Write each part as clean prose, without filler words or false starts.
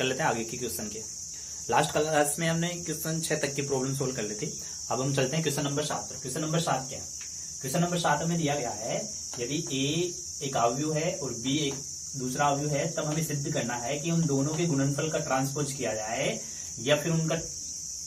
कर लेते हैं आगे के क्वेश्चन के। लास्ट क्लास में हमने क्वेश्चन 6 तक की प्रॉब्लम सोल्व कर ली थी। अब हम चलते हैं क्वेश्चन नंबर 7 पर। क्वेश्चन नंबर 7 क्या है? क्वेश्चन नंबर 7 में दिया गया है यदि ए एक अवयव है और बी एक दूसरा अवयव है, तब हमें सिद्ध करना है कि उन दोनों के गुणनफल का ट्रांसपोज किया जाए या फिर उनका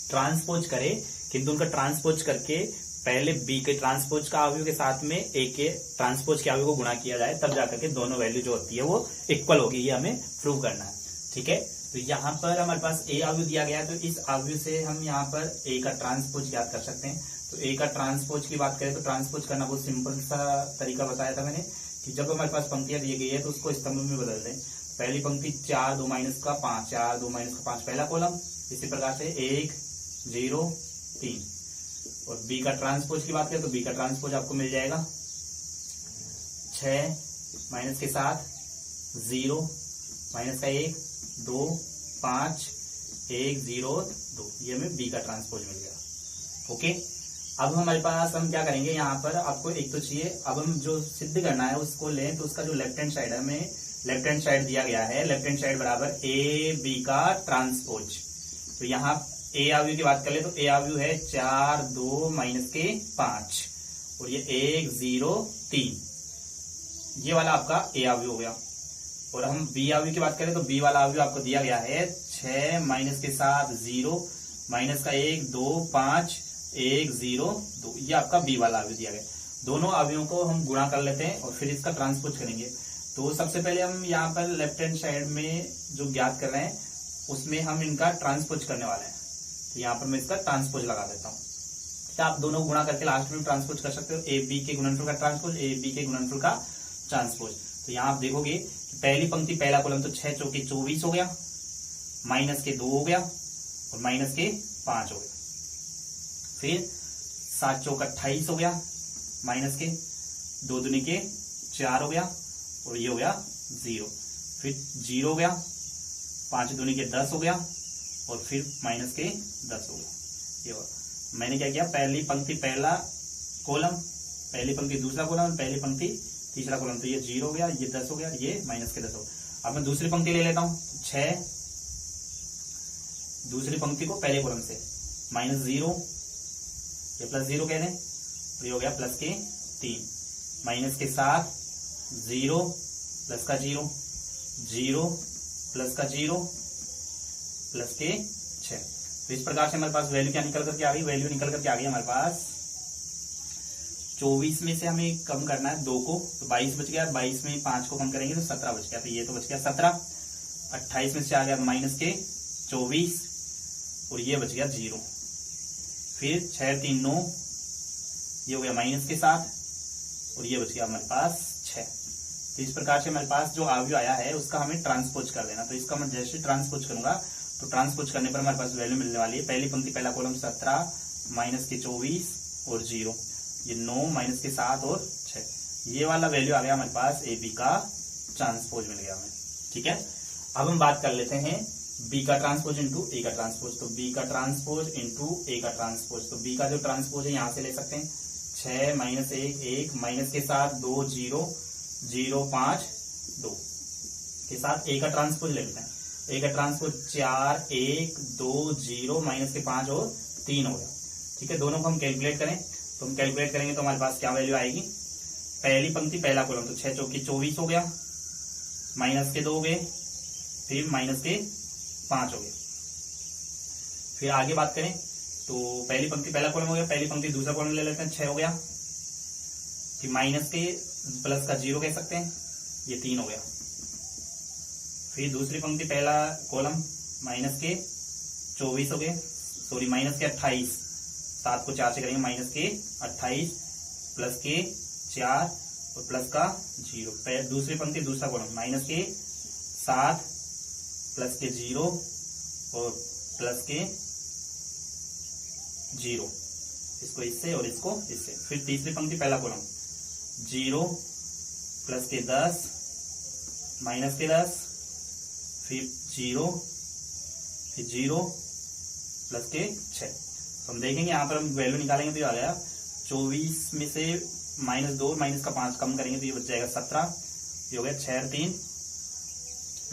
ट्रांसपोज करे, किंतु उनका ट्रांसपोज करके पहले बी के ट्रांसपोज का अवयव के साथ में ए के ट्रांसपोज के अवयव को गुणा किया जाए, तब जाकर के दोनों वैल्यू जो होती है वो इक्वल होगी। ये हमें प्रूव करना है। ठीक है, तो यहाँ पर हमारे पास ए अवयव दिया गया है, तो इस अवयव से हम यहाँ पर ए का ट्रांसपोज ज्ञात कर सकते हैं। तो ए का ट्रांसपोज की बात करें तो ट्रांसपोज करना बहुत सिंपल सा तरीका बताया था मैंने कि जब हमारे पास पंक्तियां दी गई है तो उसको स्तंभ में बदल दें। पहली पंक्ति 4 2 माइनस का 5, 4 2 माइनस का 5 पहला कॉलम, इसी प्रकार से 1 0 3। और बी का ट्रांसपोज की बात करें तो बी का ट्रांसपोज आपको मिल जाएगा 6 माइनस के 7 0 माइनस का 1 2 5 1 0 2। ये हमें बी का ट्रांसपोज मिल गया। ओके, अब हमारे पास हम क्या करेंगे, यहाँ पर आपको एक तो चाहिए, अब हम जो सिद्ध करना है उसको लें तो उसका जो लेफ्ट हैंड साइड है, हमें लेफ्ट हैंड साइड दिया गया है, लेफ्ट हैंड साइड बराबर ए बी का ट्रांसपोज। तो यहाँ ए अवयव की बात कर ले तो ए अवयव है 4 2 माइनस के 5 और ये 1 0 3। ये वाला आपका ए अवयव हो गया। और हम बी अवयव की बात करें तो बी वाला अवयव आपको दिया गया है 6 माइनस के 7 0 माइनस का 1 2 5 1 0 2। ये आपका बी वाला अवयव दिया गया। दोनों अवयवों को हम गुणा कर लेते हैं और फिर इसका ट्रांसपोज करेंगे। तो सबसे पहले हम यहाँ पर लेफ्ट हैंड साइड में जो ज्ञात कर रहे हैं उसमें हम इनका ट्रांसपोज करने वाले हैं। तो यहाँ पर मैं इसका ट्रांसपोज लगा देता हूँ। तो आप दोनों को गुणा करके लास्ट में ट्रांसपोज कर सकते हो। ए बी के गुणनफल का ट्रांसपोज, ए बी के गुणनफल का ट्रांसपोज। तो यहाँ आप देखोगे कि पहली पंक्ति पहला कॉलम तो 6 चौके 24 हो गया, माइनस के 2 हो गया और माइनस के 5 हो गया। फिर 7 चौका 28 हो गया, माइनस के 2 दूनी के 4 हो गया और ये हो गया 0। फिर 0 हो गया, 5 दूनी के 10 हो गया और फिर माइनस के 10 हो गया। ये होगा, मैंने क्या किया, पहली पंक्ति पहला कॉलम, पहली पंक्ति दूसरा कॉलम, पहली पंक्ति तीसरा कॉलम। तो ये 0 हो गया, ये 10 हो गया, ये माइनस के 10 हो गया। अब मैं दूसरी पंक्ति ले लेता हूँ 6, दूसरी पंक्ति को पहले कॉलम से माइनस 0, ये प्लस 0 कह दें तो ये हो गया प्लस के 3, माइनस के 7 0 प्लस का 0 0 प्लस का 0 प्लस के 6। तो इस प्रकार से हमारे पास वैल्यू क्या निकल करके आ गई, वैल्यू निकल करके आ गई हमारे पास 24 में से हमें कम करना है 2 को, तो 22 बच गया। 22 में 5 को कम करेंगे तो 17 बच गया। तो ये तो बच गया 17। 28 में से आ गया माइनस के 24 और ये बच गया 0। फिर 6 3 9, ये हो गया माइनस के 7 और ये बच गया हमारे पास 6। तो इस प्रकार से हमारे पास जो अवयव आया है उसका हमें ट्रांसपोज कर देना। तो इसका मैं जैसे ट्रांसपोज करूंगा तो ट्रांसपोज करने पर हमारे पास वैल्यू मिलने वाली है। पहली पंक्ति पहला कॉलम 17 माइनस के 24 और 0, ये 9 माइनस के 7 और 6। ये वाला वैल्यू आ गया हमारे पास ए बी का ट्रांसपोज मिल गया हमें। ठीक है, अब हम बात कर लेते हैं बी का ट्रांसपोज इंटू ए का ट्रांसपोज। तो बी का ट्रांसपोज इंटू ए का ट्रांसपोज, तो बी का जो ट्रांसपोज है यहां से ले सकते हैं 6 माइनस 1 1 माइनस के 7 2 0 0 5 2 के साथ ए का ट्रांसपोज ले लेते हैं। ए का ट्रांसपोज 4 1 2 0 माइनस के 5 और 3 हो गया। ठीक है, दोनों को हम कैलकुलेट करें तो हम कैलकुलेट करेंगे तो हमारे पास क्या वैल्यू आएगी, पहली पंक्ति पहला कॉलम तो 6 चौकी 24 हो गया, माइनस के 2 हो गए, फिर माइनस के 5 हो गए। फिर आगे बात करें तो पहली पंक्ति पहला कॉलम हो गया, पहली पंक्ति दूसरा कॉलम ले लेते हैं 6 हो गया, फिर माइनस के प्लस का 0 कह सकते हैं, ये 3 हो गया। फिर दूसरी पंक्ति पहला कॉलम माइनस के 24 हो गए, सॉरी माइनस के 28, 7 को 4 से करेंगे, माइनस के 28 प्लस के 4 और प्लस का 0। दूसरी पंक्ति दूसरा कॉलम माइनस के 7 प्लस के 0 और प्लस के 0, इसको इससे और इसको इससे। फिर तीसरी पंक्ति पहला कॉलम 0 प्लस के 10 माइनस के 10, फिर 0 फिर 0 प्लस के 6। तो हम देखेंगे यहाँ पर हम वैल्यू निकालेंगे तो ये आ गया 24 में से माइनस 2 माइनस का 5 कम करेंगे तो ये बच जाएगा 17। ये हो गया 6 3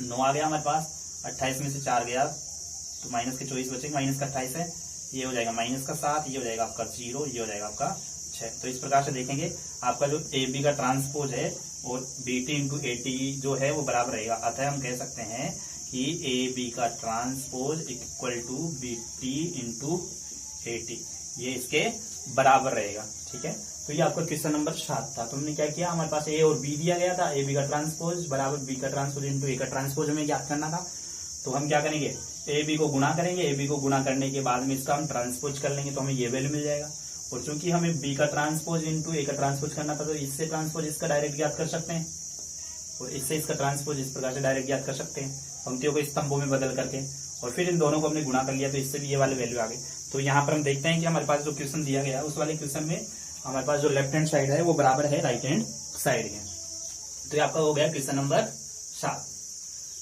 9 आ गया हमारे पास। 28 में से 4 गया तो माइनस के 24 बचेंगे, माइनस का 28 है, ये हो जाएगा माइनस का 7, ये हो जाएगा आपका 0, ये हो जाएगा आपका 6। तो इस प्रकार से देखेंगे आपका जो ए बी का ट्रांसपोज है और B T into A T जो है वो बराबर रहेगा। अतः हम कह सकते हैं कि ए बी का transpose equal to B T into A T, ये इसके बराबर रहेगा। ठीक है, तो ये आपका क्वेश्चन नंबर 7 था। तो हमने क्या किया, हमारे पास ए और बी दिया गया था, ए बी का ट्रांसपोज बराबर बी का ट्रांसपोज इंटू ए का ट्रांसपोज हमें ज्ञात करना था। तो हम क्या करेंगे, ए बी को गुणा करेंगे, ए बी को गुणा करने के बाद में इसका हम ट्रांसपोज कर लेंगे तो हमें ये वैल्यू मिल जाएगा। और चूंकि हमें बी का ट्रांसपोज इंटू ए का ट्रांसपोज करना था तो इससे ट्रांसपोज इसका डायरेक्ट ज्ञात कर सकते हैं और इससे इसका ट्रांसपोज इस प्रकार से डायरेक्ट ज्ञात कर सकते हैं, पंक्तियों को स्तंभों में बदल करके। और फिर इन दोनों को हमने गुणा कर लिया तो इससे भी ये वाले वैल्यू आ गई। तो यहाँ पर हम देखते हैं कि हमारे पास जो क्वेश्चन दिया गया है उस वाले क्वेश्चन में हमारे पास जो लेफ्ट हैंड साइड है वो बराबर है राइट हैंड साइड के। तो ये आपका हो गया क्वेश्चन नंबर 7।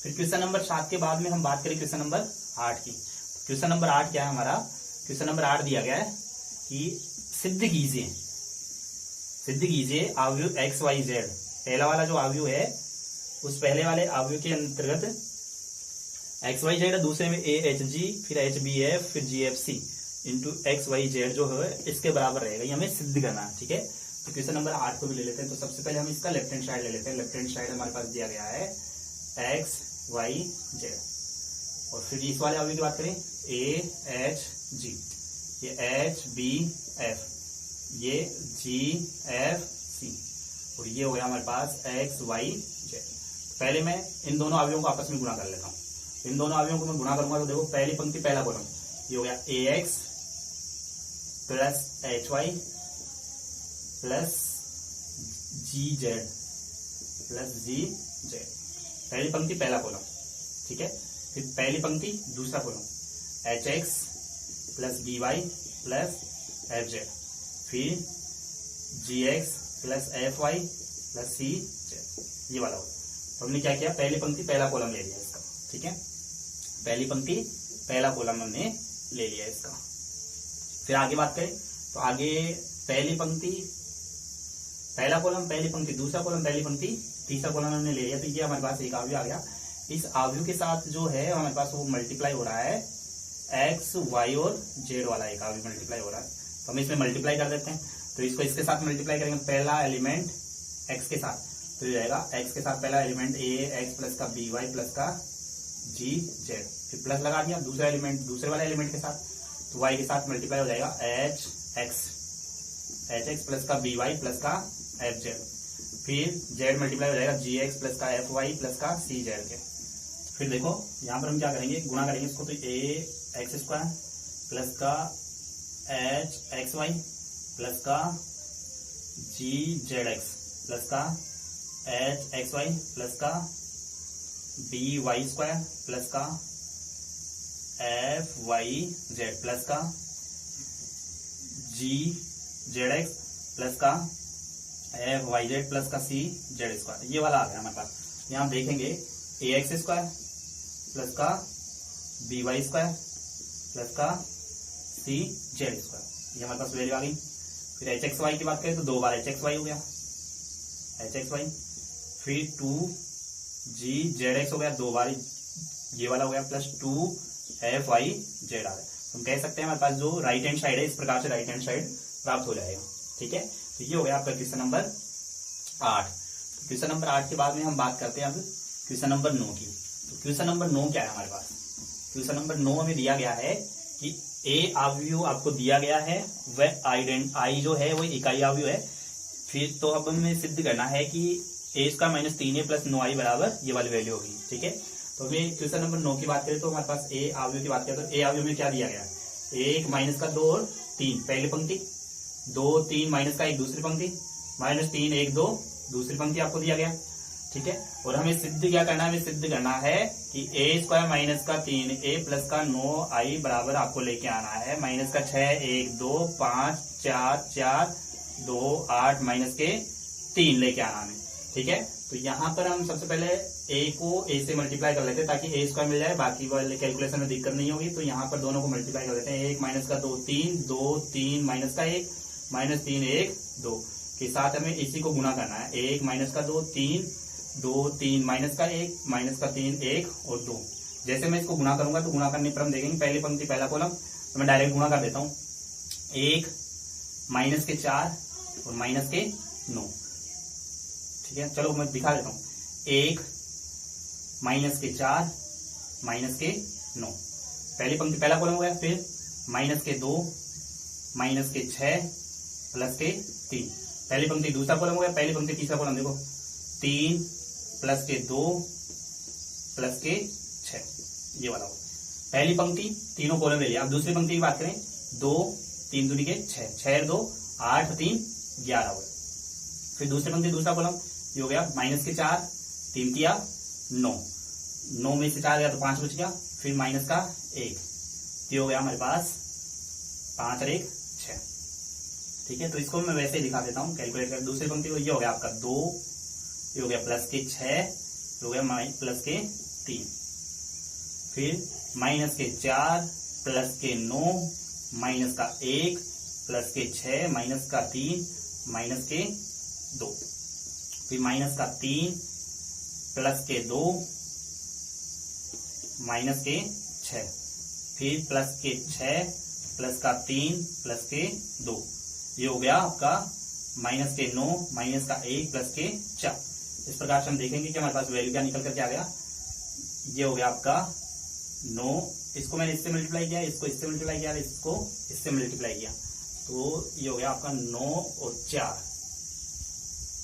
फिर क्वेश्चन नंबर 7 के बाद में हम बात करें क्वेश्चन नंबर 8 की। क्वेश्चन नंबर 8 क्या है हमारा, क्वेश्चन नंबर 8 दिया गया है कि सिद्ध कीजिए अवयव एक्स वाई जेड। पहला वाला जो अवयव है उस पहले वाले अवयव के अंतर्गत एक्स वाई जेड, दूसरे में ए एच जी, फिर एच बी एफ, फिर G F C into X Y Z जो है इसके बराबर रहेगा, ये हमें सिद्ध करना है। ठीक है, तो क्वेश्चन नंबर 8 को भी ले लेते हैं। तो सबसे पहले हम इसका लेफ्ट हैंड साइड ले लेते हैं। लेफ्ट हैंड साइड हमारे पास दिया गया है एक्स वाई जेड, और फिर इस वाले अवयव की बात करें ए एच जी, ये एच बी एफ, ये जी एफ सी, और ये हो गया हमारे पास एक्स वाई जेड। पहले मैं इन दोनों अवयवों को आपस में गुणा कर लेता हूं। इन दोनों अवयवों को मैं गुणा करूंगा तो देखो पहली पंक्ति पहला कॉलम ये हो गया A X plus H Y plus G Z plus G Z, पहली पंक्ति पहला कॉलम। ठीक है, फिर पहली पंक्ति दूसरा column H X plus B Y plus F Z, फिर G X plus F Y plus C Z, ये वाला होगा। तो हमने क्या किया, पहली पंक्ति पहला कॉलम ले लिया इसका। ठीक है, पहली पंक्ति पहला कॉलम हमने ले लिया इसका। फिर आगे बात करें तो आगे पहली पंक्ति पहला कॉलम, पहली पंक्ति दूसरा कॉलम, पहली पंक्ति तीसरा कॉलम हमने ले लिया। तो ये हमारे पास एक अवयव आ गया। इस अवयव के साथ जो है हमारे पास वो मल्टीप्लाई हो रहा है एक्स वाई और जेड वाला एक अवयव मल्टीप्लाई हो रहा है, तो हम इसमें मल्टीप्लाई कर देते हैं। तो इसको इसके साथ मल्टीप्लाई करेंगे, पहला एलिमेंट एक्स के साथ, तो ये जाएगा एक्स के साथ पहला एलिमेंट ए एक्स प्लस का बी वाई प्लस का जी जेड, फिर प्लस लगा दिया दूसरा एलिमेंट दूसरे वाले एलिमेंट के साथ, तो वाई के साथ मल्टीप्लाई हो जाएगा एच एक्स प्लस का बी वाई प्लस का एफ जेड, फिर जेड मल्टीप्लाई हो जाएगा जी एक्स प्लस का एफ वाई प्लस का सी जेड के। फिर देखो यहाँ पर हम क्या करेंगे, गुणा करेंगे इसको, तो ए एक्स स्क्वायर प्लस का एच एक्स वाई प्लस का जी जेड एक्स प्लस का एच एक्स वाई प्लस का बी वाई स्क्वायर प्लस का एफ वाई जेड प्लस का जी जेड एक्स प्लस का एफ वाई जेड प्लस का सी जेड स्क्वायर, ये वाला आ गया हमारे पास। यहाँ देखेंगे ए एक्स स्क्वायर प्लस का बी वाई स्क्वायर प्लस का सी जेड स्क्वायर, ये हमारे पास वैल्यू आ गई। फिर एच एक्स वाई की बात करें तो दो बार एच एक्स वाई हो गया एच एक्स वाई, फिर 2 जी जेड एक्स हो गया दो बार ये वाला हो गया, प्लस 2 एफ वाई जेड आ गया। हम कह सकते हैं हमारे पास जो राइट हैंड साइड है इस प्रकार से राइट हैंड साइड प्राप्त हो जाएगा। ठीक है, तो ये हो गया आपका क्वेश्चन नंबर 8। क्वेश्चन नंबर 8 के बाद में हम बात करते हैं अब क्वेश्चन नंबर 9 की। तो क्वेश्चन नंबर 9 क्या है हमारे पास, क्वेश्चन नंबर 9 हमें दिया गया है कि ए अवयव आपको दिया गया है, वह आई जो है वो इकाई अवयव है। फिर तो अब हमें सिद्ध करना है कि ए square minus 3a plus 9i बराबर ये वाली वैल्यू होगी। ठीक है, तो हमें क्वेश्चन नंबर 9 की बात करें तो हमारे पास ए अवयव की बात करें तो ए अवयव में क्या दिया गया, 1 माइनस का 2 और 3 पहली पंक्ति, 2 3 माइनस का 1 दूसरी पंक्ति, माइनस 3 1 2 दूसरी पंक्ति आपको दिया गया। ठीक है, और हमें सिद्ध क्या करना है, हमें सिद्ध करना है कि ए स्क्वायर माइनस का 3a प्लस का 9i बराबर आपको लेके आना है माइनस का 6 1 2 5 4 4 2 8 माइनस के 3 लेके आना हमें। ठीक है, तो यहाँ पर हम सबसे पहले a को a से मल्टीप्लाई कर लेते हैं ताकि a स्क्वायर मिल जाए, बाकी वाले कैलकुलेशन में दिक्कत नहीं होगी। तो यहाँ पर दोनों को मल्टीप्लाई कर देते हैं, 1 माइनस का 2 3 2 3 माइनस का 1 माइनस 3 1 2 के साथ हमें इसी को गुणा करना है, 1 माइनस का 2 3 2 3 माइनस का 1 माइनस का 3 1 और 2 जैसे मैं इसको गुणा करूंगा तो गुणा करने पर हम देखेंगे पहली पंक्ति पहला कॉलम, तो मैं डायरेक्ट गुणा कर देता हूं। 1 माइनस के 4 और माइनस के 9। ठीक है, चलो मैं दिखा देता हूं। 1 माइनस के 4 माइनस के 9, पहली पंक्ति पहला कॉलम हो गया। फिर माइनस के 2 माइनस के 6 प्लस के 3, पहली पंक्ति दूसरा कॉलम हो गया। पहली पंक्ति तीसरा कॉलम देखो, 3 प्लस के 2 प्लस के 6, ये वाला हो। पहली पंक्ति तीनों कॉलम ले लिया। अब दूसरी पंक्ति की बात करें, 2 3 दूनी के 6, 6 2 8 3 11 हो। फिर दूसरी पंक्ति दूसरा कॉलम ये हो गया माइनस के 4 3 किया 9, 9 में से 4 गया तो 5 बच गया। फिर माइनस का 1, ये हो गया हमारे पास 5 और 1 6। ठीक है, तो इसको मैं वैसे ही दिखा देता हूं कैलकुलेट कर। दूसरी पंक्ति ये हो गया आपका 2, ये हो गया प्लस के 6, ये हो गया प्लस के 3। फिर माइनस के 4 प्लस के 9 माइनस का 1 प्लस के 6 माइनस का 3 माइनस के 2। फिर माइनस का 3 प्लस के 2 माइनस के 6। फिर प्लस के 6 प्लस का 3 प्लस के 2, ये हो गया आपका माइनस के 9 माइनस का 1 प्लस के 4। इस प्रकार से हम देखेंगे कि हमारे पास वैल्यू क्या निकल कर क्या गया। ये हो गया आपका 9, इसको मैंने इससे मल्टीप्लाई किया, इसको इससे मल्टीप्लाई किया, इसको इससे मल्टीप्लाई किया, तो ये हो गया आपका 9 और 4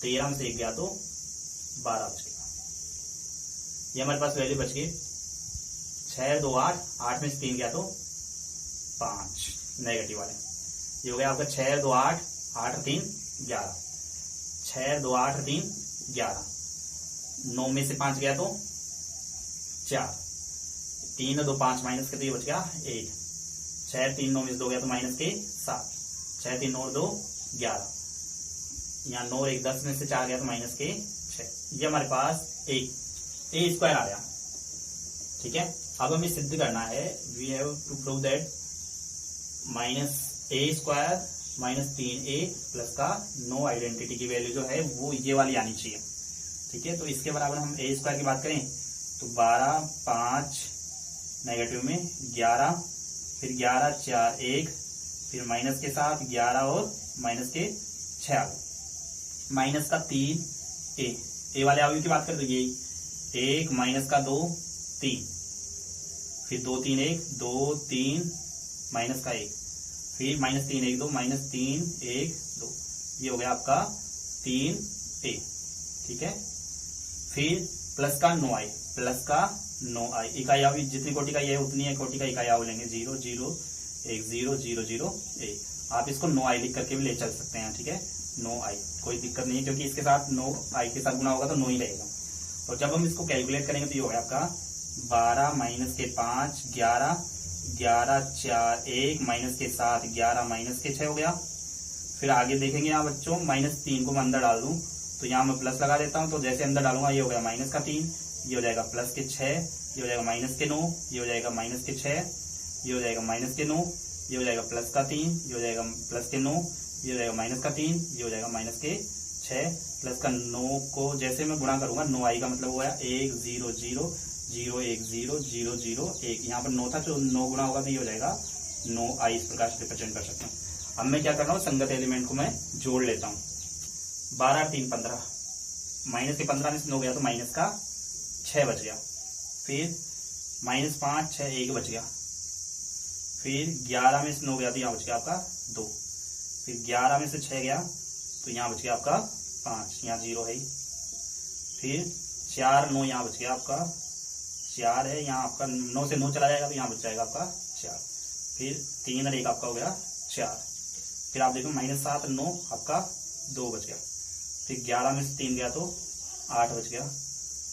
13 में से 1 गया तो 12 बच गया। ये हमारे पास वैल्यू बच गई 6 2 8, 8 में से 3 गया तो 5 नेगेटिव वाले। ये हो गया आपका 6 2 8 8 3 11, 6 2 8 3 11, 9 में से 5 गया तो 4, 3 2 5 माइनस के तो ये बच गया 1, 6 3 9 में से 2 गया तो माइनस के 7, 6 3 9 2 11, यहाँ 9 और 1 10 में से 4 गया तो माइनस के 6। ये हमारे पास एक ए स्क्वायर आया। ठीक है, अब हमें सिद्ध करना है, we have to prove that minus a square minus 3a plus का नो आइडेंटिटी की वैल्यू जो है वो ये वाली आनी चाहिए। ठीक है, तो इसके बराबर हम ए स्क्वायर की बात करें तो 12 5 नेगेटिव में 11, फिर 11 4 1, फिर माइनस के साथ 11 और माइनस के 6, माइनस का 3 ए वाले अवयव की बात करें तो ये 1 माइनस का 2 3, फिर 2 3 1 2 3 माइनस का 1, फिर माइनस 3 1 2 माइनस 3 1 2, ये हो गया आपका 3a। ठीक है, फिर प्लस का 9i, प्लस का 9i, इकाई आव जितनी कोटि का ये है उतनी है कोटि का इकाई आव लेंगे 0 0 1 0 0 0 1। आप इसको 9i लिख करके भी ले चल सकते हैं। ठीक है, 9i कोई दिक्कत नहीं है, क्योंकि इसके साथ 9i के साथ गुना होगा तो 9 ही रहेगा। तो जब हम इसको कैलकुलेट करेंगे तो ये होगा आपका 12 माइनस के 5 11, 11 4 1 माइनस के 7 11 माइनस के 6 हो गया। फिर आगे देखेंगे यहाँ बच्चों, माइनस 3 को मैं अंदर डाल दूं तो यहाँ मैं प्लस लगा देता हूँ, तो जैसे अंदर डालूंगा ये हो गया माइनस का 3, ये हो जाएगा प्लस के 6, ये हो जाएगा माइनस के 9, ये हो जाएगा माइनस के 6, ये हो जाएगा माइनस के 9, ये हो जाएगा प्लस का 3, ये हो जाएगा प्लस के 9, ये हो जाएगा माइनस का 3, ये हो जाएगा माइनस के 6, प्लस का 9 को जैसे मैं गुणा करूंगा 9i का मतलब हुआ 1 0 0 0 1 0 0 0 1, यहाँ पर 9 था तो 9 गुणा होगा तो ये हो जाएगा 9i। इस प्रकार से रिप्रेजेंट कर सकते हैं। अब मैं क्या कर रहा हूँ, संगत एलिमेंट को मैं जोड़ लेता हूँ। 12 3 15, माइनस के 15 में से 9 गया तो माइनस का 6 बच गया। फिर माइनस 5 6 1 बच गया। फिर 11 में से 9 गया तो यहाँ बच गया आपका 2। फिर 11 में से 6 गया तो यहाँ बच गया आपका 5, यहाँ 0 है। फिर 4 9 यहाँ बच गया आपका 4 है, यहाँ आपका 9 से 9 चला जाएगा तो यहाँ बच जाएगा आपका 4। फिर 3 और 1 आपका हो गया 4। फिर आप देखो माइनस 7 9 आपका 2 बच गया। फिर 11 में से 3 गया तो 8 बच गया,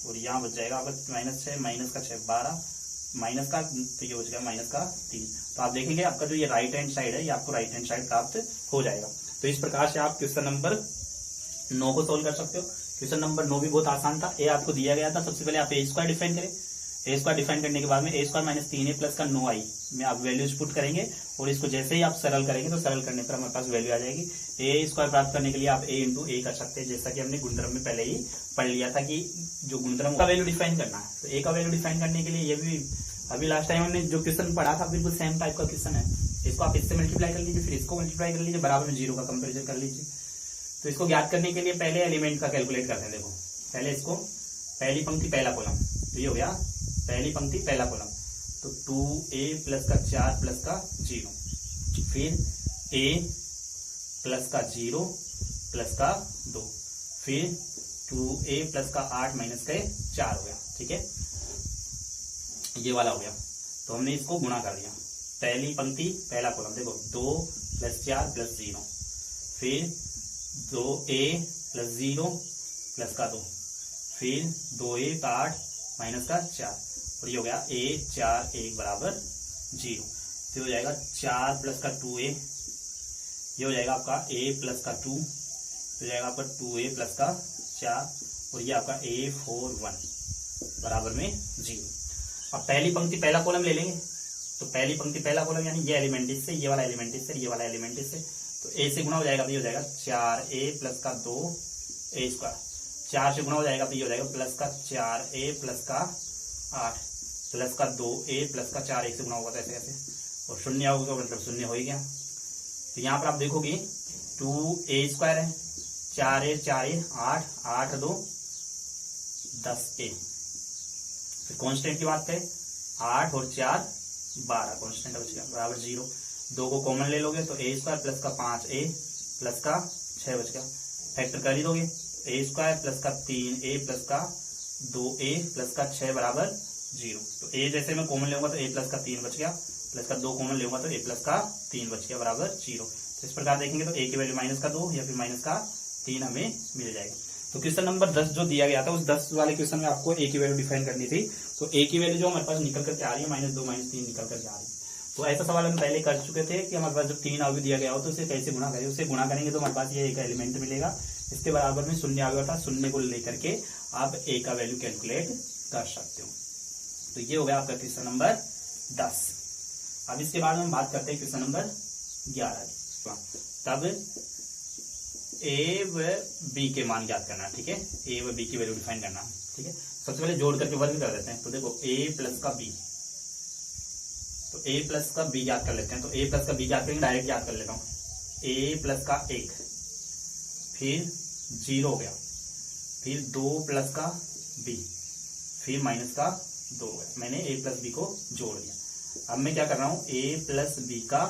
और यहाँ बच जाएगा आपका माइनस 6 माइनस का 6 12 माइनस का, तो ये बच गया माइनस का 3। तो आप देखेंगे आपका जो ये राइट हैंड साइड है ये आपको राइट हैंड साइड प्राप्त हो जाएगा। तो इस प्रकार से आप क्वेश्चन नंबर 9 को सोल्व कर सकते हो। क्वेश्चन नंबर 9 भी बहुत आसान था। ए आपको दिया गया था, सबसे पहले आप ए स्क्वायर डिफाइन करें, ए स्क्वायर डिफाइन करने के बाद में ए स्क्वायर माइनस 3a प्लस का 9i में आप वैल्यूज पुट करेंगे और इसको जैसे ही आप सरल करेंगे तो सरल करने पर हमारे पास वैल्यू आ जाएगी। ए स्क्वायर प्राप्त करने के लिए आप a इंटू ए कर सकते हैं, जैसा कि हमने गुणधर्म में पहले ही पढ़ लिया था कि जो गुणधर्म का वैल्यू डिफाइन करना है। तो ए का वैल्यू डिफाइन करने के लिए ये भी अभी लास्ट टाइम हमने जो क्वेश्चन पढ़ा था बिल्कुल सेम टाइप का क्वेश्चन है। इसको आप इससे मल्टीप्लाई कर लीजिए, फिर इसको मल्टीप्लाई कर लीजिए, बराबर में 0 का कंपेरिजन कर लीजिए। तो इसको ज्ञात करने के लिए पहले एलिमेंट का कैलकुलेट करते हैं। देखो पहले इसको पहली पंक्ति पहला कॉलम, तो ये हो गया पहली पंक्ति पहला कॉलम, तो 2a प्लस का 4 प्लस का 0, फिर a प्लस का 0 प्लस का 2, फिर 2a प्लस का 8 माइनस का 4 हो गया। ठीक है, ये वाला हो गया। तो हमने इसको गुणा कर दिया, पहली पंक्ति पहला कॉलम, देखो 2 प्लस 4 प्लस 0, फिर 2a प्लस 0 प्लस का 2, फिर 2a का 8 माइनस का 4, और ये हो गया a 4 1 बराबर 0। तो हो जाएगा 4 प्लस का 2a, ये हो जाएगा आपका a प्लस का 2, हो जाएगा आपका 2a प्लस का 4, और ये आपका a 4 1 बराबर में 0। अब पहली पंक्ति पहला कॉलम ले लेंगे, तो पहली पंक्ति पहला कॉलम यानी ये एलिमेंट इससे, ये वाला एलिमेंट इससे, ये वाला एलिमेंट इससे, तो a से गुणा हो जाएगा तो ये हो जाएगा 4a प्लस का 2a स्क्वायर, 4 से गुणा हो जाएगा तो ये हो जाएगा प्लस का 4a प्लस का 8 प्लस का 2a प्लस का 4 एक से गुणा होगा तो ऐसे ऐसे, और शून्य होगा तो मतलब शून्य हो ही गया। तो यहाँ पर आप देखोगे 2a स्क्वायर है, 4a 4a 8 8 2 10a, फिर कांस्टेंट की बात करें 8 और 4 12, कांस्टेंट बच गया बराबर 0। 2 को कॉमन ले लोगे तो a स्क्वायर प्लस का 5a प्लस का 6 बच गया, फैक्टर कर ही दोगे, a स्क्वायर प्लस का 3a प्लस का 2a प्लस का 6 बराबर 0। तो a जैसे मैं कॉमन लूंगा तो a प्लस का 3 बच गया, प्लस का 2 कॉमन लूंगा तो a प्लस का 3 बच गया बराबर 0। तो इस प्रकार देखेंगे तो a की वैल्यू माइनस का 2 या फिर माइनस का 3 हमें मिल जाएगा। तो क्वेश्चन नंबर 10 जो दिया गया था उस 10 वाले क्वेश्चन में आपको a की वैल्यू डिफाइन करनी थी। तो a की वैल्यू जो हमारे पास निकल करके आ रही है -2 -3 निकल करके आ रही है। तो ऐसा सवाल हम पहले कर चुके थे कि हमारे पास जब 3 अवयव दिया गया हो तो उसे कैसे गुणा करें, उससे गुणा करेंगे तो हमारे पास ये एक एलिमेंट मिलेगा, इसके बराबर में शून्य अवयव था, शून्य को लेकर के आप a का वैल्यू कैलकुलेट कर सकते हो। तो ये हो गया आपका क्वेश्चन नंबर 10। अब इसके बाद हम बात करते हैं क्वेश्चन नंबर 11 की। तब a व b के मान ज्ञात करना, ठीक है, a व b की वैल्यू डिफाइन करना, ठीक है। सबसे पहले जोड़ करके वर्ग कर देते हैं। तो देखो a प्लस का b, तो a प्लस का b याद कर लेते हैं। तो a प्लस का b याद करेंगे, डायरेक्ट याद कर लेता हूँ। a प्लस का 1, फिर 0 हो गया, फिर 2 प्लस का b, फिर माइनस का 2 हो गया। मैंने a प्लस b को जोड़ दिया। अब मैं क्या कर रहा हूँ, a प्लस b का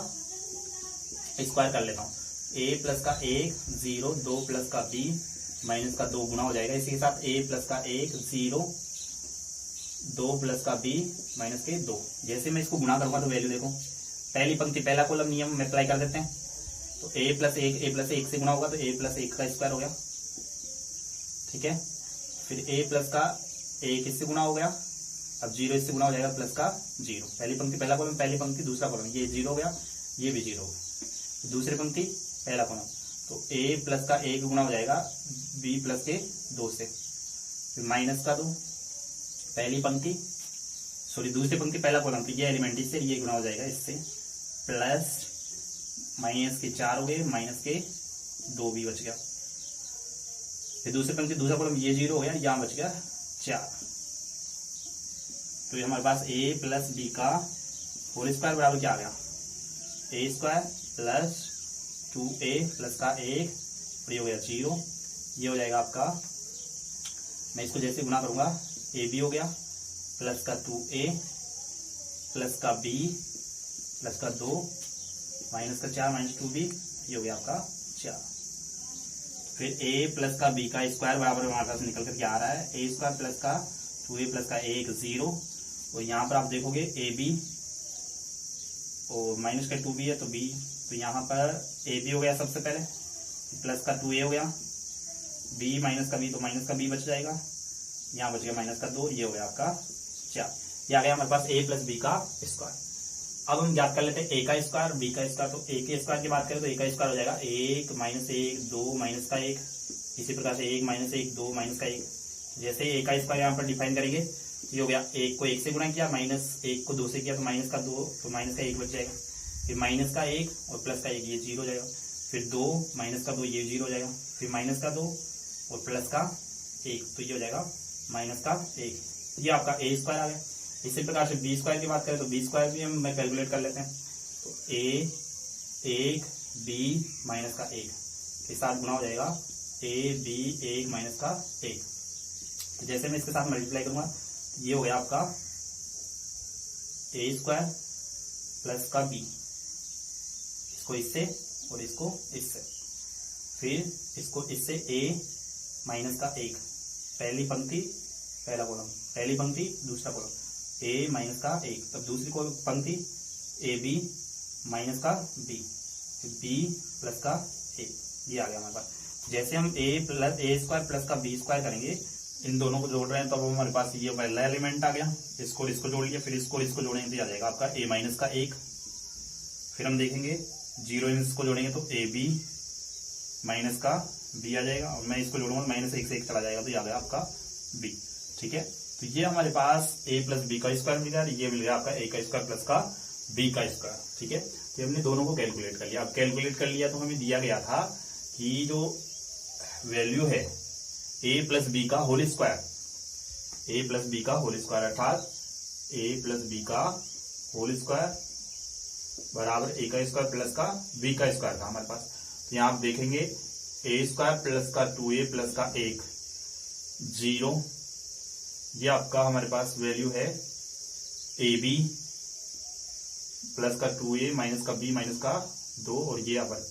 स्क्वायर कर लेता हूँ। a प्लस का 1 0, 2 प्लस का b माइनस का 2 गुना हो जाएगा। इसी के साथ a प्लस का 1 0, 2 प्लस का b माइनस के 2। जैसे मैं इसको गुणा करूंगा तो वैल्यू देखो, पहली पंक्ति पहला कॉलम नियम में अप्लाई कर देते हैं। तो a प्लस 1 से गुणा होगा तो a प्लस 1 का स्क्वायर हो गया, ठीक है। फिर a प्लस का 1 इससे गुणा हो गया, अब 0 इससे गुणा हो जाएगा प्लस का 0। पहली पंक्ति पहला कॉलम, पहली पंक्ति दूसरा कॉलम, ये 0 हो गया, ये भी 0 हो गया। दूसरी पंक्ति पहला कॉलम, तो a प्लस का 1 गुणा हो जाएगा b प्लस के 2 से, फिर माइनस का 2। पहली पंक्ति सॉरी दूसरी पंक्ति पहला कॉलम, तो ये एलिमेंट इससे ये गुणा हो जाएगा इससे, प्लस माइनस के 4 हो गए, माइनस के 2 भी बच गया। फिर दूसरी पंक्ति दूसरा कॉलम, ये 0 हो गया, यहाँ बच गया 4। तो ये हमारे पास a प्लस b का होल स्क्वायर बराबर क्या आ गया, a square plus 2a plus का 1, और ये हो गया 0। ये हो जाएगा आपका, मैं इसको जैसे गुणा करूंगा, a b हो गया प्लस का 2a प्लस का b प्लस का 2 माइनस का 4 माइनस 2b, ये हो गया आपका 4। फिर a प्लस का b का स्क्वायर बराबर हमारे पास निकल करके आ रहा है a स्क्वायर प्लस का 2a प्लस का 1 0, और यहाँ पर आप देखोगे ए बी और माइनस का 2b है तो b, तो यहाँ पर ए बी हो गया सबसे पहले, प्लस का 2a हो गया, b माइनस का b, तो माइनस का b बच जाएगा, यहाँ बच गया माइनस का 2, ये हो गया आपका 4। ये आ गया हमारे पास a प्लस b का स्क्वायर। अब हम ज्ञात कर लेते हैं a का स्क्वायर b का स्क्वायर। तो a के स्क्वायर की बात करें तो a का स्क्वायर हो जाएगा 1 माइनस 1 2 माइनस का 1, इसी प्रकार से 1 माइनस 1 2 माइनस का 1। जैसे ही a का स्क्वायर यहाँ पर डिफाइन करेंगे ये हो गया, एक को एक से गुणा किया, माइनस एक को दो से किया तो माइनस का दो, तो माइनस का एक बच जाएगा, फिर माइनस का एक और प्लस का एक, ये जीरो हो जाएगा, फिर दो माइनस का दो, ये जीरो हो जाएगा, फिर माइनस का दो और प्लस का एक, तो ये हो जाएगा माइनस का एक। ये आपका ए स्क्वायर आ गया। इसी प्रकार से बी स्क्वायर की बात करें तो बी स्क्वायर भी हम कैलकुलेट कर लेते हैं। तो ए एक बी माइनस का एक के साथ गुणा हो जाएगा ए बी एक माइनस का एक। तो जैसे मैं इसके साथ मल्टीप्लाई करूंगा, ये हो गया आपका ए स्क्वायर प्लस का बी, इसको इससे और इसको इससे, फिर इसको इससे ए माइनस का एक, पहली पंक्ति पहला कॉलम, पहली पंक्ति दूसरा कॉलम, ए माइनस का एक, तब दूसरी पंक्ति ए बी माइनस का बी, फिर बी प्लस का ए, ये आ गया हमारे पास। जैसे हम ए स्क्वायर प्लस का बी स्क्वायर करेंगे, इन दोनों को जोड़ रहे हैं तो अब हमारे पास ये पहला एलिमेंट आ गया, इसको इसको जोड़ लिया, फिर इसको इसको जोड़ेंगे तो आ जाएगा आपका ए माइनस का एक। फिर हम देखेंगे जीरो इसको जोड़ेंगे तो ए बी माइनस का बी आ जाएगा, और मैं इसको जोड़ूंगा माइनस एक से एक चला जाएगा तो ये आ गया आपका बी। ठीक है, तो ये हमारे पास ए प्लस बी का स्क्वायर मिल गया, ये मिल गया आपका ए का स्क्वायर प्लस का बी का स्क्वायर। ठीक है, तो हमने दोनों को कैलकुलेट कर लिया। अब कैलकुलेट कर लिया तो हमें दिया गया था कि जो वैल्यू है ए प्लस बी का होल स्क्वायर, ए प्लस बी का होल स्क्वायर अर्थात ए प्लस बी का होल स्क्वायर बराबर ए का स्क्वायर प्लस का बी का स्क्वायर था हमारे पास। तो यहां आप देखेंगे ए स्क्वायर प्लस का 2a प्लस का एक, जीरो, ये आपका हमारे पास वैल्यू है ए बी प्लस का 2a माइनस का बी माइनस का 2, और ये यहाँ पर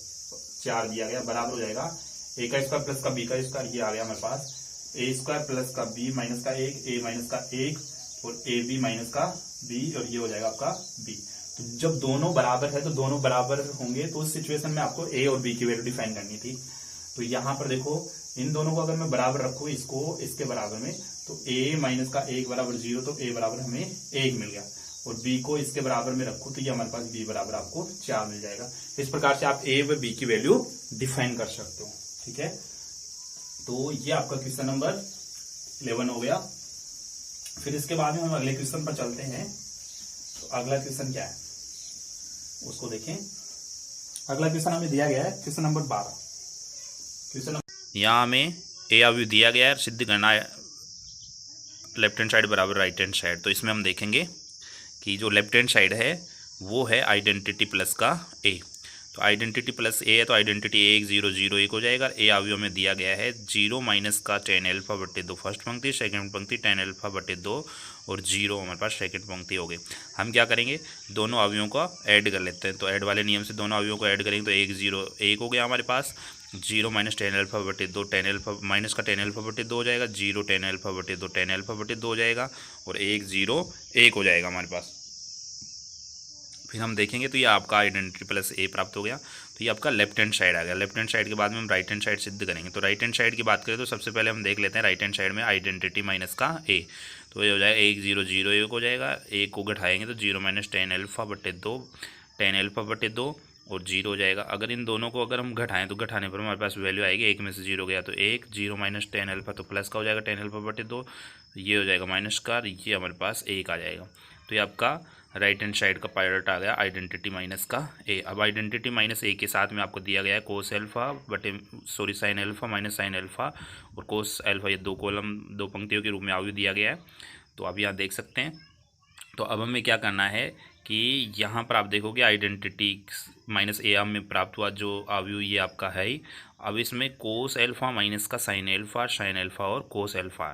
4 दिया गया, बराबर हो जाएगा ए का स्क्वायर प्लस का बी का स्क्वायर, ये आ गया हमारे पास ए स्क्वायर प्लस का बी माइनस का एक, ए माइनस का एक और ए बी माइनस का बी, और ये हो जाएगा आपका बी। तो जब दोनों बराबर है तो दोनों बराबर होंगे, तो उस सिचुएशन में आपको ए और बी की वैल्यू डिफाइन करनी थी। तो यहां पर देखो इन दोनों को अगर मैं बराबर रखूं इसको इसके बराबर में, तो a माइनस का एक बराबर 0, तो a बराबर हमें 1 मिल गया, और b को इसके बराबर में रखूं तो ये हमारे पास b बराबर आपको 4 मिल जाएगा। इस प्रकार से आप a व b की वैल्यू डिफाइन कर सकते हो। ठीक है, तो ये आपका क्वेश्चन नंबर 11 हो गया। फिर इसके बाद में हम अगले क्वेश्चन पर चलते हैं। तो अगला क्वेश्चन क्या है उसको देखें। अगला क्वेश्चन हमें दिया गया है क्वेश्चन नंबर 12। यहाँ हमें ए अवयव दिया गया है, सिद्ध करना है लेफ्ट हैंड साइड बराबर राइट हैंड साइड। तो इसमें हम देखेंगे कि जो लेफ्ट हैंड साइड है वो है आइडेंटिटी प्लस का ए। तो आइडेंटिटी प्लस ए है तो आइडेंटिटी ए 1 0 0 1 हो जाएगा। ए अवयव में दिया गया है 0 माइनस का tan अल्फा बटे 2 फर्स्ट पंक्ति, सेकंड पंक्ति tan अल्फा बटे 2 और 0 हमारे पास सेकंड पंक्ति हो गई। हम क्या करेंगे, दोनों अवयवों को ऐड कर लेते हैं। तो ऐड वाले नियम से दोनों अवयवों को ऐड करेंगे तो 1 0 1 हो गया हमारे पास। 0 माइनस tan अल्फा बटे 2 tan अल्फा माइनस का tan अल्फा बटे 2 हो जाएगा, 0 tan अल्फा बटे 2 tan अल्फा बटे 2 हो जाएगा, और 1 0 1 हो जाएगा हमारे पास। फिर हम देखेंगे तो ये आपका आइडेंटिटी प्लस ए प्राप्त हो गया। तो ये आपका लेफ्ट हैंड साइड आ गया। लेफ्ट हैंड साइड के बाद में हम राइट हैंड साइड सिद्ध करेंगे। तो राइट हैंड साइड की बात करें तो सबसे पहले हम देख लेते हैं राइट हैंड साइड में आइडेंटिटी माइनस का ए। तो ये हो जाएगा 1 0 0 1 हो जाएगा। एक को घटाएंगे तो 0 माइनस tan अल्फा बटे 2 tan अल्फा बटे 2 और 0 हो जाएगा। अगर इन दोनों को अगर हम घटाएं तो घटाने पर हमारे पास वैल्यू आएगी, एक में से 0 गया तो 1, 0 माइनस tan अल्फा तो प्लस का हो जाएगा tan अल्फा बटे 2, ये हो जाएगा माइनस का, ये हमारे पास 1 आ जाएगा। तो ये आपका राइट हैंड साइड का पायलट आ गया आइडेंटिटी माइनस का ए। अब आइडेंटिटी माइनस ए के साथ में आपको दिया गया है कोस अल्फा बटे sine alpha minus sine alpha और कोस अल्फा, ये 2 कॉलम 2 पंक्तियों के रूप में अवयव दिया गया है। तो आप यहाँ देख सकते हैं। तो अब हमें क्या करना है कि यहाँ पर आप देखोगे आइडेंटिटी माइनस ए हमें प्राप्त हुआ जो अवयव ये आपका है ही। अब इसमें कोस अल्फा माइनस का साइन अल्फा और कोस अल्फा,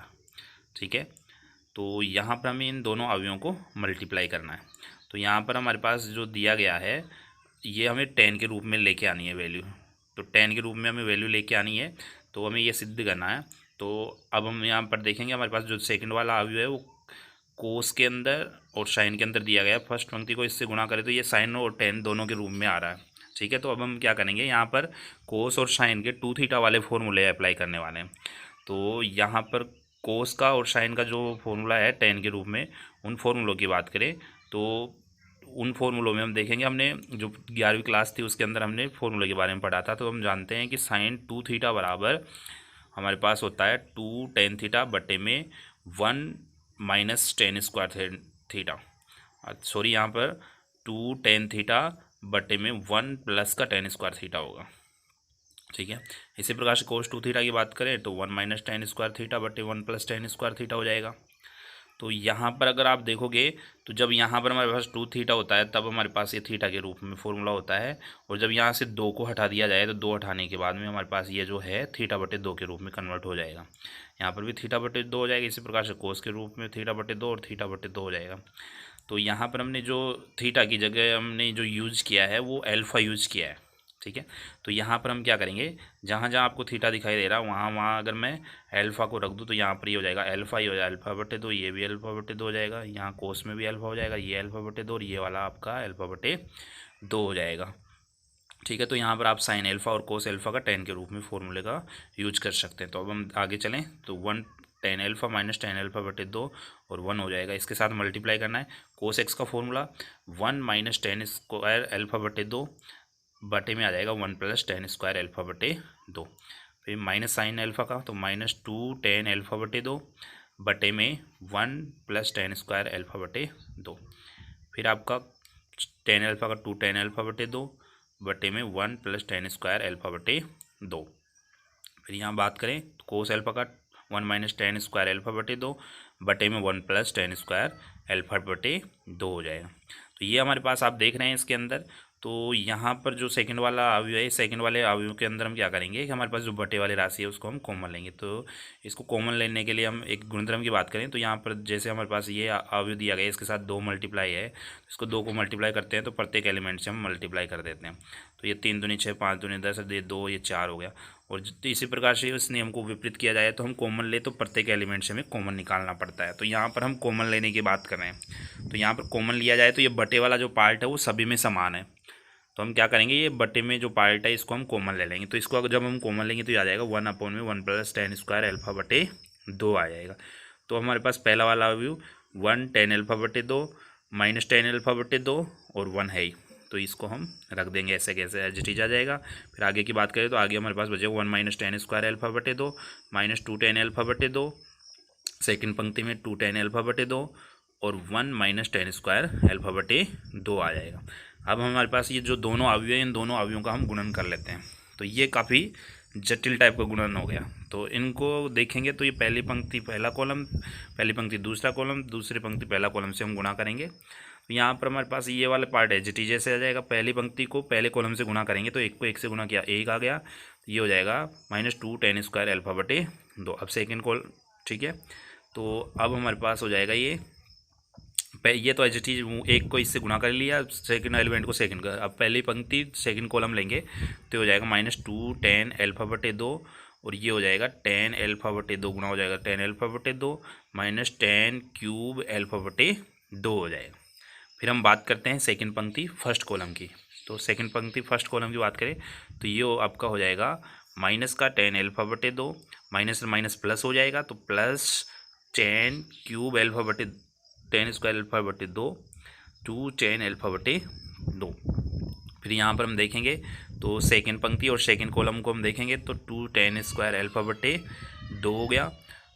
ठीक है। तो यहाँ पर हमें इन दोनों अवयवों को मल्टीप्लाई करना है। तो यहाँ पर हमारे पास जो दिया गया है ये हमें tan के रूप में लेके आनी है वैल्यू। तो tan के रूप में हमें वैल्यू लेके आनी है, तो हमें ये सिद्ध करना है। तो अब हम यहाँ पर देखेंगे हमारे पास जो सेकंड वाला अवयव है वो कोस के अंदर और साइन के अंदर दिया गया है। फर्स्ट पंक्ति को इससे गुणा करें तो ये साइन और tan दोनों के रूप में आ रहा है, ठीक है। तो अब हम क्या करेंगे, यहाँ पर कोस और साइन के 2 थीटा वाले फॉर्मूले अप्लाई करने वाले हैं। तो यहाँ पर कोस का और साइन का जो फॉर्मूला है tan के रूप में, उन फॉर्मूलों की बात करें तो उन फॉर्मूलों में हम देखेंगे, हमने जो 11वीं क्लास थी उसके अंदर हमने फॉर्मूले के बारे में पढ़ा था। तो हम जानते हैं कि साइन 2 थीटा बराबर हमारे पास होता है 2 tan थीटा बटे में 1 minus ten square theta, sorry यहाँ पर 2 टेन थीटा बटे में 1 प्लस का टेन स्क्वायर थीटा होगा। ठीक है, इसी प्रकार से कोस 2 थीटा की बात करें तो 1 माइनस टेन स्क्वायर थीटा बटे 1 प्लस टेन स्क्वायर थीटा हो जाएगा। तो यहाँ पर अगर आप देखोगे तो जब यहाँ पर हमारे पास 2 थीटा होता है तब हमारे पास ये थीटा के रूप में फॉर्मूला होता है, और जब यहाँ से 2 को हटा दिया जाए तो 2 हटाने के बाद में हमारे पास ये जो है थीटा बटे 2 के रूप में कन्वर्ट हो जाएगा। यहाँ पर भी थीटा बटे 2 हो जाएगा, इसी प्रकार से कोस के रूप में थीटा बटे 2 और थीटा बटे 2 हो जाएगा। तो यहाँ पर हमने जो थीटा की जगह हमने जो यूज़ किया है वो एल्फ़ा यूज़ किया है। ठीक है, तो यहाँ पर हम क्या करेंगे, जहाँ जहाँ आपको थीटा दिखाई दे रहा है वहाँ वहाँ अगर मैं एल्फ़ा को रख दूँ तो यहाँ पर ये हो जाएगा एल्फ़ा, ये हो जाएगा एल्फ़ा बटे 2, ये भी एल्फ़ा बटे 2 हो जाएगा, यहाँ कोस में भी एल्फ़ा हो जाएगा, ये एल्फ़ा बटे 2 और ये वाला आपका एल्फ़ा बटे 2 हो जाएगा। ठीक है, तो यहाँ पर आप साइन एल्फ़ा और कोस एल्फ़ा का टेन के रूप में फॉर्मूले का यूज कर सकते हैं। तो अब हम आगे चलें तो 1 ten alpha minus ten alpha बटे 2 और 1 हो जाएगा। इसके साथ मल्टीप्लाई करना है, कोस एक्स का formula 1 minus ten square alpha बटे 2 बटे में आ जाएगा 1 प्लस टेन स्क्वायर एल्फ़ा बटे 2। फिर माइनस साइन एल्फ़ा का तो माइनस 2 टेन एल्फ़ा बटे 2 बटे में 1 प्लस टेन स्क्वायर एल्फ़ा बटे 2। फिर आपका टेन एल्फ़ा का 2 टेन एल्फ़ा बटे 2 बटे में 1 प्लस टेन स्क्वायर एल्फ़ा बटे 2। फिर यहाँ बात करें तो कोस एल्फ़ा का 1 माइनस टेन स्क्वायर एल्फ़ा बटे 2 बटे में 1 प्लस टेन स्क्वायर एल्फ़ा बटे 2 हो जाएगा। तो ये हमारे पास आप देख रहे हैं इसके अंदर। तो यहाँ पर जो सेकंड वाला अवयव है, सेकंड वाले अवयव के अंदर हम क्या करेंगे कि हमारे पास जो बटे वाली राशि है उसको हम कॉमन लेंगे। तो इसको कॉमन लेने के लिए हम एक गुणनखंड की बात करें तो यहाँ पर जैसे हमारे पास ये अवयव दिया गया है, इसके साथ 2 मल्टीप्लाई है, इसको 2 को मल्टीप्लाई करते हैं तो प्रत्येक एलिमेंट से हम मल्टीप्लाई कर देते हैं। तो ये 3 दूनी 6, 5 दूनी 10, ये 2, ये 4 हो गया। और तो इसी प्रकार से इस नियम को विपरीत किया जाए तो हम कॉमन ले तो प्रत्येक एलिमेंट से हमें कॉमन निकालना पड़ता है। तो यहाँ पर हम कॉमन लेने की बात कर रहे हैं, तो यहाँ पर कॉमन लिया जाए तो ये बटे वाला जो पार्ट है वो सभी में समान है। तो हम क्या करेंगे, ये बटे में जो पार्ट है इसको हम कॉमन ले लेंगे। तो इसको अगर जब हम कॉमन लेंगे तो ये आ जाएगा 1 अपॉन में 1 प्लस टेन स्क्वायर एल्फ़ा बटे 2 आ जाएगा। तो हमारे पास पहला वाला अवयव 1 टेन एल्फ़ा बटे 2 माइनस टेन एल्फ़ा बटे 2 और 1 है ही, तो इसको हम रख देंगे ऐसे कैसे एज इट इज आ जाएगा। फिर आगे की बात करें तो आगे हमारे पास बचेगा 1 माइनस टेन स्क्वायर एल्फ़ा बटे 2 माइनस 2 टेन एल्फ़ा बटे 2, सेकेंड पंक्ति में 2 टेन एल्फ़ा बटे 2 और 1 माइनस टेन स्क्वायर एल्फ़ा बटे 2 आ जाएगा। अब हमारे पास ये जो दोनों अवयव हैं इन दोनों अवयवों का हम गुणन कर लेते हैं। तो ये काफ़ी जटिल टाइप का गुणन हो गया। तो इनको देखेंगे तो ये पहली पंक्ति पहला कॉलम, पहली पंक्ति दूसरा कॉलम, दूसरी पंक्ति पहला कॉलम से हम गुणा करेंगे। तो यहाँ पर हमारे पास ये वाला पार्ट है जी जैसे आ जाएगा, पहली पंक्ति को पहले कॉलम से गुणा करेंगे तो एक को एक से गुणा किया एक आ गया, तो ये हो जाएगा माइनस 2 टेन स्क्वायर एल्फ़ा बटे 2। अब सेकेंड कॉल, ठीक है, तो अब हमारे पास हो जाएगा ये तो एज इट इज एक को इससे गुणा कर लिया, सेकंड एलिमेंट को सेकंड का, अब पहली पंक्ति सेकंड कॉलम लेंगे तो हो जाएगा माइनस 2 टेन एल्फ़ा बटे 2 और ये हो जाएगा टेन एल्फ़ा बटे 2 गुणा हो जाएगा टेन एल्फ़ा बटे 2 माइनस टेन क्यूब एल्फ़ा बटे 2 हो जाएगा। फिर हम बात करते हैं सेकंड पंक्ति फर्स्ट कॉलम की। तो सेकंड पंक्ति फर्स्ट कॉलम की बात करें तो ये आपका हो जाएगा माइनस का टेन एल्फ़ा बटे 2 माइनस माइनस प्लस हो जाएगा, तो प्लस टेन क्यूब एल्फ़ा बटे टेन स्क्वायर एल्फ़ा बटे 2 2 टेन एल्फ़ा बटे 2। फिर यहाँ पर हम देखेंगे तो सेकंड पंक्ति और सेकंड कॉलम को हम देखेंगे तो 2 टेन स्क्वायर एल्फ़ा बटे 2 हो गया।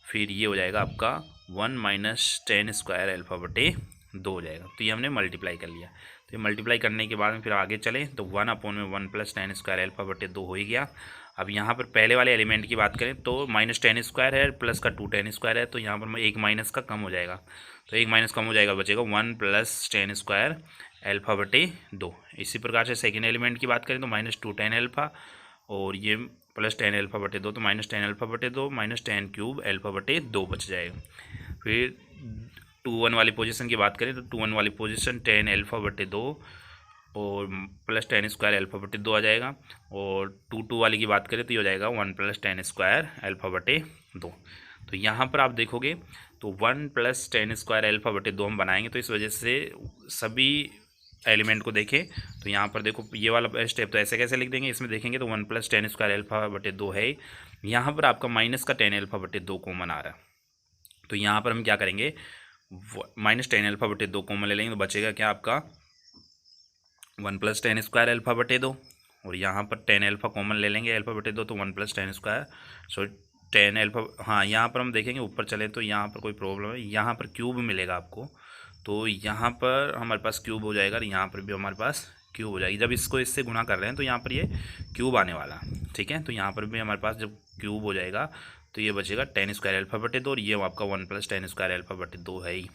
फिर ये हो जाएगा आपका 1 माइनस टेन स्क्वायर एल्फ़ा बटे 2 हो जाएगा। तो ये हमने मल्टीप्लाई कर लिया। तो ये मल्टीप्लाई करने के बाद में फिर आगे चलें तो 1 अपॉन में 1 प्लस टेन स्क्वायर एल्फ़ा बटे 2 हो ही गया। अब यहाँ पर पहले वाले एलिमेंट की बात करें तो माइनस टेन स्क्वायर है प्लस का 2 टेन स्क्वायर है, तो यहाँ पर एक माइनस का कम हो जाएगा, तो एक माइनस कम हो जाएगा, बचेगा 1 प्लस टेन स्क्वायर एल्फ़ा बटे 2। इसी प्रकार से सेकेंड एलिमेंट की बात करें तो माइनस 2 टेन एल्फ़ा और ये प्लस टेन एल्फ़ा बटे 2, तो माइनस टेन एल्फ़ा बटे 2 माइनस टेन क्यूब एल्फ़ा बटे 2 बच जाएगा। फिर 2 1 वाली पोजीशन की बात करें तो 2 1 वाली पोजीशन टेन एल्फ़ा बटे 2 और प्लस टेन स्क्वायर एल्फ़ा बटे 2 आ जाएगा। और 2 2 वाली की बात करें तो ये हो जाएगा 1 प्लस टेन स्क्वायर एल्फ़ा बटे 2। तो यहाँ पर आप देखोगे तो 1 प्लस टेन स्क्वायर एल्फ़ा बटे 2 हम बनाएंगे, तो इस वजह से सभी एलिमेंट को देखें तो यहाँ पर देखो ये वाला स्टेप तो ऐसे कैसे लिख देंगे, इसमें देखेंगे तो 1 प्लस टेन स्क्वायर एल्फ़ा बटे 2 है, यहाँ पर आपका माइनस का टेन एल्फ़ा बटे 2 कॉमन आ रहा है। तो यहाँ पर हम क्या करेंगे, माइनस टेन एल्फ़ा बटे 2 कॉमन ले लेंगे तो बचेगा क्या आपका 1 प्लस टेन स्क्वायर एल्फ़ा बटे 2 और यहाँ पर टेन एल्फ़ा कॉमन ले लेंगे एल्फ़ा बटे 2, तो 1 plus ten square tan alpha, हाँ यहाँ पर हम देखेंगे, ऊपर चलें तो यहाँ पर कोई प्रॉब्लम है, यहाँ पर क्यूब मिलेगा आपको, तो यहाँ पर हमारे पास क्यूब हो जाएगा और यहाँ पर भी हमारे पास क्यूब हो जाएगी। जब इसको इससे गुणा कर रहे हैं तो यहाँ पर ये क्यूब आने वाला, ठीक है। तो यहाँ पर भी हमारे पास जब क्यूब हो जाएगा तो ये बचेगा टेन स्क्वायर अल्फा बटे 2 और ये आपका 1 + टेन स्क्वायर अल्फा बटे 2 है ही।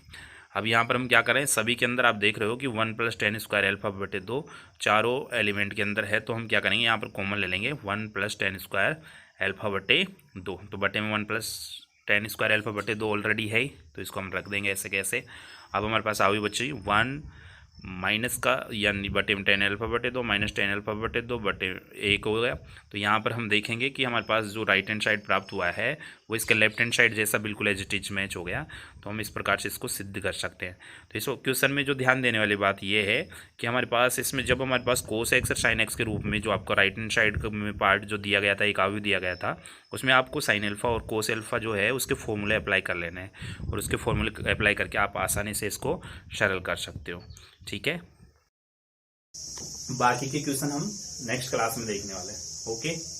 अब यहाँ पर हम क्या करें, सभी के अंदर आप देख रहे हो कि 1 + टेन स्क्वायर अल्फा बटे 2 चारों एलिमेंट के अंदर है, तो हम क्या करेंगे, यहाँ पर कॉमन ले लेंगे 1 + टेन स्क्वायर अल्फा बटे 2। तो बटे में 1 + टेन स्क्वायर अल्फा बटे 2 ऑलरेडी है, तो इसको हम रख देंगे ऐसे कैसे। अब हमारे पास आगे बची 1 माइनस का, यानी बटे में 10 अल्फा बटे 2 माइनस 10 अल्फा बटे 2 बटे 1 हो गया। तो यहाँ पर हम देखेंगे कि हमारे पास जो राइट हैंड साइड प्राप्त हुआ है वो इसके लेफ्ट हैंड साइड जैसा बिल्कुल एज इट इज मैच हो गया, तो हम इस प्रकार से इसको सिद्ध कर सकते हैं। तो इस क्वेश्चन में जो ध्यान देने वाली बात ये है कि हमारे पास इसमें जब हमारे पास कोस एक्स और साइन एक्स के रूप में जो आपका राइट हैंड साइड में पार्ट जो दिया गया था, एक अवयव दिया गया था, उसमें आपको साइन अल्फा और कोस अल्फा जो है उसके फॉर्मूले अप्लाई कर लेने हैं और उसके फॉर्मूले अप्लाई करके आप आसानी से इसको सरल कर सकते हो, ठीक है। बाकी के क्वेश्चन हम नेक्स्ट क्लास में देखने वाले हैं। ओके।